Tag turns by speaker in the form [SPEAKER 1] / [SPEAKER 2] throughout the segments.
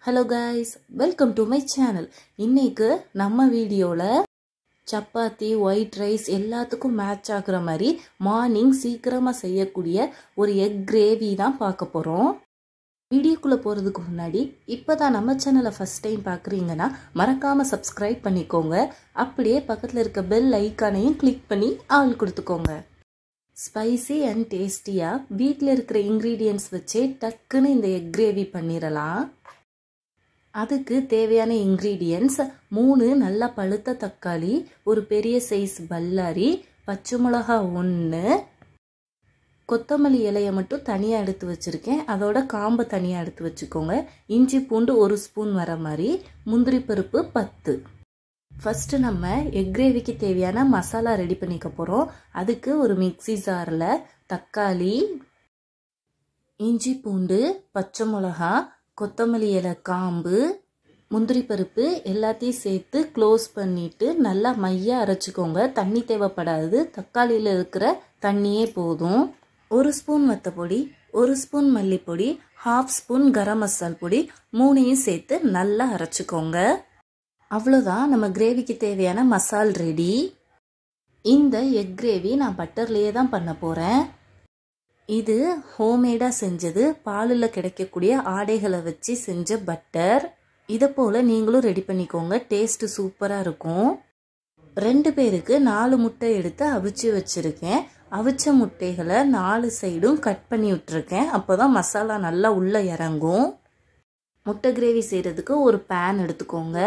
[SPEAKER 1] Hello guys, welcome to my channel. இன்னைக்கு நம்ம வீடியோல சப்பாத்தி, ஒயிட் ரைஸ் எல்லாத்துக்கும் மேட்ச் ஆகுற மாதிரி மார்னிங் சீக்கிரமா செய்யக்கூடிய ஒரு எக் கிரேவி தான் பார்க்க போறோம். வீடியோக்குள்ள போறதுக்கு முன்னாடி இப்பதான் நம்ம சேனலை ஃபர்ஸ்ட் டைம் பார்க்கறீங்கன்னா மறக்காம சப்ஸ்கிரைப் பண்ணிக்கோங்க. அப்படியே பக்கத்துல இருக்க பெல் ஐகானையும் கிளிக் பண்ணி ஆல் கொடுத்துக்கோங்க. ஸ்பைசி அண்ட் டேஸ்டியா வீட்டில் இருக்கிற இன்க்ரீடியன்ட்ஸ் வச்சே டக்குன்னு இந்த எக் கிரேவி பண்ணிடலாம். அதுக்கு தேவையான இன்க்ரீடியன்ட்ஸ் 3 நல்லா பழுத்த தக்காளி, ஒரு பெரிய சைஸ் பல்லாரி, பச்சை மிளகா 1, கொத்தமல்லி இலையை மட்டும் தனியாக எடுத்து வச்சுருக்கேன், அதோட காம்பை தனியாக எடுத்து வச்சுக்கோங்க, இஞ்சி பூண்டு 1 ஸ்பூன் வர மாதிரி, முந்திரி பருப்பு 10. ஃபஸ்ட்டு நம்ம எக் கிரேவிக்கு தேவையான மசாலா ரெடி பண்ணிக்க போகிறோம். அதுக்கு ஒரு மிக்ஸி ஜாரில் தக்காளி, இஞ்சி பூண்டு, பச்சை மிளகா, கொத்தமல்லி இலை காம்பு, முந்திரி பருப்பு எல்லாத்தையும் சேர்த்து க்ளோஸ் பண்ணிவிட்டு நல்லா மையாக அரைச்சிக்கோங்க. தண்ணி தேவைப்படாது, தக்காளியில் இருக்கிற தண்ணியே போதும். 1 ஸ்பூன் வத்தப்பொடி, 1 ஸ்பூன் மல்லிப்பொடி, 1/2 ஸ்பூன் கரம் மசால் பொடி 3ஐயும் சேர்த்து நல்லா அரைச்சிக்கோங்க. அவ்வளோதான், நம்ம கிரேவிக்கு தேவையான மசால் ரெடி. இந்த எக் கிரேவி நான் பட்டர்லேயே தான் பண்ண போகிறேன். இது ஹோம்மேடாக செஞ்சது, பாலில் கிடைக்கக்கூடிய ஆடைகளை வச்சு செஞ்ச பட்டர். இதை போல் நீங்களும் ரெடி பண்ணிக்கோங்க, டேஸ்ட்டு சூப்பராக இருக்கும். 2 பேருக்கு 4 முட்டை எடுத்து அவிச்சு வச்சுருக்கேன். அவிச்ச முட்டைகளை 4 சைடும் கட் பண்ணி விட்டுருக்கேன், அப்போ தான் மசாலா நல்லா உள்ளே இறங்கும். முட்டை கிரேவி செய்கிறதுக்கு ஒரு பேன் எடுத்துக்கோங்க,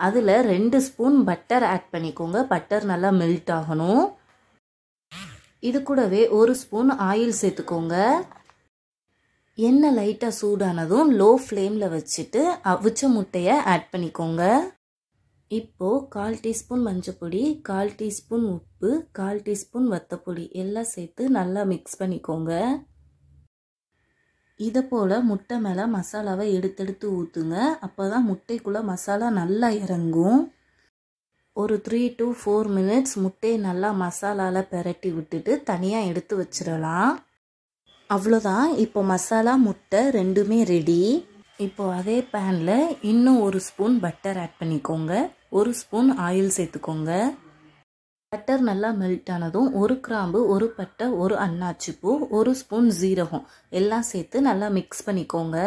[SPEAKER 1] அதில் 2 ஸ்பூன் பட்டர் ஆட் பண்ணிக்கோங்க. பட்டர் நல்லா மெல்ட் ஆகணும். இது கூடவே 1 ஸ்பூன் ஆயில் சேர்த்துக்கோங்க. எண்ணெய் லைட்டாக சூடானதும் லோ ஃப்ளேமில் வச்சுட்டு அவிச்ச முட்டையை ஆட் பண்ணிக்கோங்க. இப்போது 1/4 டீஸ்பூன் மஞ்சப்பொடி, 1/4 டீஸ்பூன் உப்பு, 1/4 டீஸ்பூன் வத்தப்பொடி எல்லாம் சேர்த்து நல்லா மிக்ஸ் பண்ணிக்கோங்க. இதை போல் முட்டை மேலே மசாலாவை எடுத்து ஊற்றுங்க, அப்போ தான் முட்டைக்குள்ளே மசாலா நல்லா இறங்கும். ஒரு 3 to 4 மினிட்ஸ் முட்டையை நல்லா மசாலாவில் பெரட்டி விட்டுட்டு தனியாக எடுத்து வச்சிடலாம். அவ்வளோதான், இப்போ மசாலா முட்டை ரெண்டுமே ரெடி. இப்போது அதே பேனில் இன்னும் 1 ஸ்பூன் பட்டர் ஆட் பண்ணிக்கோங்க, 1 ஸ்பூன் ஆயில் சேர்த்துக்கோங்க. பட்டர் நல்லா மெல்ட் ஆனதும் 1 கிராம்பு, 1 பட்டை, 1 அன்னாச்சி பூ, 1 ஸ்பூன் ஜீரகம் எல்லாம் சேர்த்து நல்லா மிக்ஸ் பண்ணிக்கோங்க.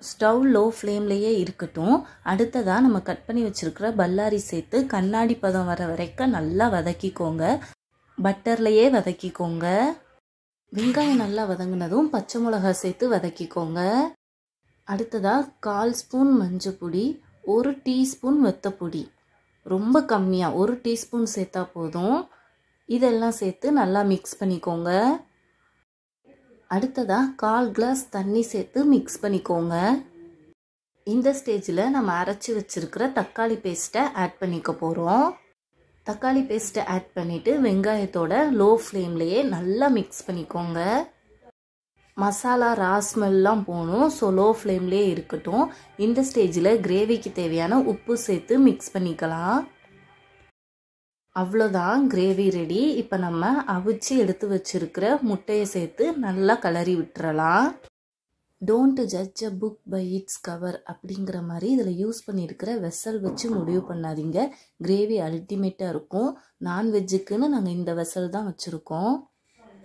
[SPEAKER 1] ஸ்டவ் லோ ஃப்ளேம்லேயே இருக்கட்டும். அடுத்ததாக நம்ம கட் பண்ணி வச்சுருக்கிற பல்லாரி சேர்த்து கண்ணாடி பதம் வர வரைக்கும் நல்லா வதக்கிக்கோங்க, பட்டர்லையே வதக்கிக்கோங்க. வெங்காயம் நல்லா வதங்கினதும் பச்சை மிளகா சேர்த்து வதக்கிக்கோங்க. அடுத்ததாக 1/4 ஸ்பூன் மஞ்சப்பொடி, 1 டீஸ்பூன் வத்தப்பொடி, ரொம்ப கம்மியாக 1 டீஸ்பூன் சேர்த்தா போதும். இதெல்லாம் சேர்த்து நல்லா மிக்ஸ் பண்ணிக்கோங்க. அடுத்ததாக 1/4 கிளாஸ் தண்ணி சேர்த்து மிக்ஸ் பண்ணிக்கோங்க. இந்த ஸ்டேஜில் நம்ம அரைச்சி வச்சுருக்கிற தக்காளி பேஸ்ட்டை ஆட் பண்ணிக்க போகிறோம். தக்காளி பேஸ்ட்டை ஆட் பண்ணிவிட்டு வெங்காயத்தோட லோ ஃப்ளேம்லேயே நல்லா மிக்ஸ் பண்ணிக்கோங்க. மசாலா ராஸ்மெல்லாம் போகணும், ஸோ லோ ஃப்ளேம்லேயே இருக்கட்டும். இந்த ஸ்டேஜில் கிரேவிக்கு தேவையான உப்பு சேர்த்து மிக்ஸ் பண்ணிக்கலாம். அவ்வளோதான், கிரேவி ரெடி. இப்போ நம்ம அவிச்சு எடுத்து வச்சிருக்கிற முட்டையை சேர்த்து நல்லா கலரி விட்டுறலாம். Don't judge a book by its cover அப்படிங்கிற மாதிரி இதில் யூஸ் பண்ணியிருக்கிற வெசல் வச்சு முடிவு பண்ணாதீங்க. கிரேவி அல்டிமேட்டாக இருக்கும். நான்வெஜ்ஜுக்குன்னு நாங்கள் இந்த வெசல் தான் வச்சுருக்கோம்.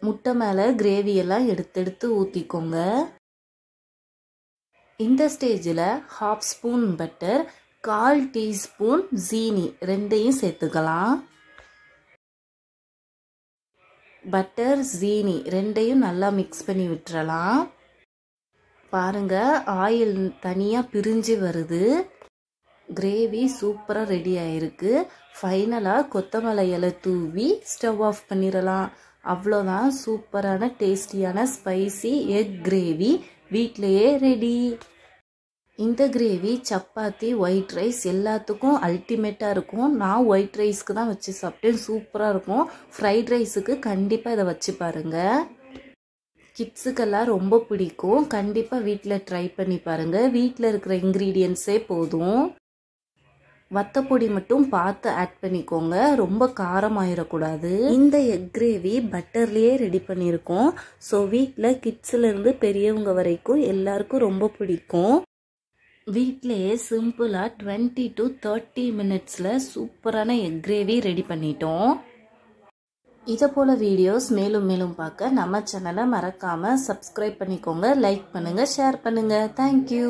[SPEAKER 1] முட்டை மேலே கிரேவியெல்லாம் எடுத்து ஊற்றிக்கோங்க. இந்த ஸ்டேஜில் 1/2 ஸ்பூன் பட்டர், 1/4 டீஸ்பூன் ஜீனி ரெண்டையும் சேர்த்துக்கலாம். பட்டர், ஜீனி ரெண்டையும் நல்லா மிக்ஸ் பண்ணி விட்டுறலாம். பாருங்க, ஆயில் தனியாக பிரிஞ்சு வருது. கிரேவி சூப்பராக ரெடி ஆயிருக்கு. ஃபைனலாக கொத்தமல்லி இலை தூவி ஸ்டவ் ஆஃப் பண்ணிடலாம். அவ்வளோதான், சூப்பரான டேஸ்டியான ஸ்பைசி எக் கிரேவி வீட்டிலையே ரெடி. இந்த கிரேவி சப்பாத்தி, ஒயிட் ரைஸ் எல்லாத்துக்கும் அல்டிமேட்டாக இருக்கும். நான் ஒயிட் ரைஸ்க்கு தான் வச்சு சாப்பிட்டேன், சூப்பராக இருக்கும். ஃப்ரைட் ரைஸுக்கு கண்டிப்பாக இதை வச்சு பாருங்கள். கிட்ஸுக்கெல்லாம் ரொம்ப பிடிக்கும். கண்டிப்பாக வீட்டில் ட்ரை பண்ணி பாருங்கள். வீட்டில் இருக்கிற இன்க்ரீடியன்ஸே போதும். வத்தப்பொடி மட்டும் பார்த்து ஆட் பண்ணிக்கோங்க, ரொம்ப காரமாயிடக்கூடாது. இந்த எக் கிரேவி பட்டர்லேயே ரெடி பண்ணியிருக்கோம். ஸோ வீட்டில் கிட்ஸ்லேருந்து பெரியவங்க வரைக்கும் எல்லாருக்கும் ரொம்ப பிடிக்கும். வீட்டிலேயே சிம்பிளாக 20 to 30 மினிட்ஸில் சூப்பரான எக் கிரேவி ரெடி பண்ணிட்டோம். இதை போல் வீடியோஸ் மேலும் மேலும் பார்க்க நம்ம சேனலை மறக்காமல் சப்ஸ்கிரைப் பண்ணிக்கோங்க, லைக் பண்ணுங்கள், ஷேர் பண்ணுங்கள். தேங்க்யூ.